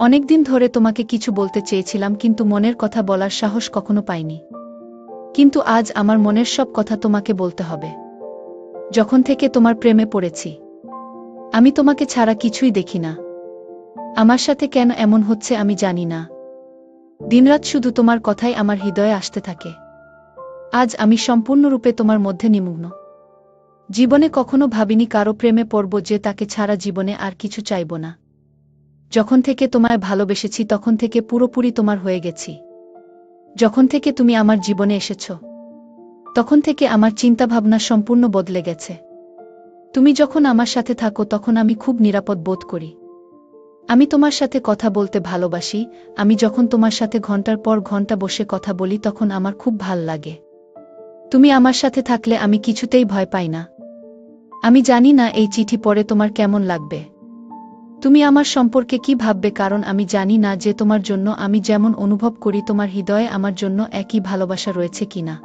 অনেকদিন ধরে তোমাকে কিছু বলতে চেয়েছিলাম কিন্তু মনের কথা বলার সাহস কখনো পাইনি। কিন্তু আজ আমার মনের সব কথা তোমাকে বলতে হবে। যখন থেকে তোমার প্রেমে পড়েছি, আমি তোমাকে ছাড়া কিছুই দেখি না। আমার সাথে কেন এমন হচ্ছে আমি জানি না। দিনরাত শুধু তোমার কথাই আমার হৃদয়ে আসতে থাকে। আজ আমি সম্পূর্ণরূপে তোমার মধ্যে নিমগ্ন। জীবনে কখনো ভাবিনি কারো প্রেমে পড়ব যে তাকে ছাড়া জীবনে আর কিছু চাইব না। যখন থেকে তোমায় ভালোবেসেছি তখন থেকে পুরোপুরি তোমার হয়ে গেছি। যখন থেকে তুমি আমার জীবনে এসেছ, তখন থেকে আমার চিন্তাভাবনা সম্পূর্ণ বদলে গেছে। তুমি যখন আমার সাথে থাকো তখন আমি খুব নিরাপদ বোধ করি। আমি তোমার সাথে কথা বলতে ভালোবাসি। আমি যখন তোমার সাথে ঘন্টার পর ঘন্টা বসে কথা বলি তখন আমার খুব ভাল লাগে। তুমি আমার সাথে থাকলে আমি কিছুতেই ভয় পাই না। আমি জানি না এই চিঠি পড়ে তোমার কেমন লাগবে। তুমি আমার সম্পর্কে কি ভাববে, কারণ আমি জানি না যে তোমার জন্য আমি যেমন অনুভব করি তোমার হৃদয়ে আমার জন্য একই ভালোবাসা রয়েছে কিনা।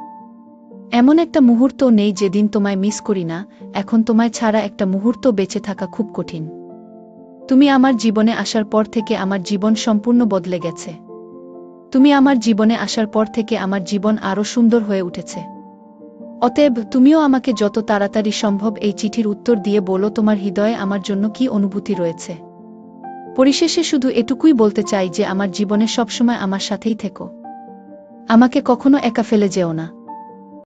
এমন একটা মুহূর্ত নেই যেদিন তোমায় মিস করি না। এখন তোমায় ছাড়া একটা মুহূর্ত বেঁচে থাকা খুব কঠিন। তুমি আমার জীবনে আসার পর থেকে আমার জীবন সম্পূর্ণ বদলে গেছে। তুমি আমার জীবনে আসার পর থেকে আমার জীবন আরও সুন্দর হয়ে উঠেছে। অতএব তুমিও আমাকে যত তাড়াতাড়ি সম্ভব এই চিঠির উত্তর দিয়ে বলো তোমার হৃদয়ে আমার জন্য কি অনুভূতি রয়েছে। পরিশেষে শুধু এটুকুই বলতে চাই যে আমার জীবনে সবসময় আমার সাথেই থেকো। আমাকে কখনো একা ফেলে যেও না।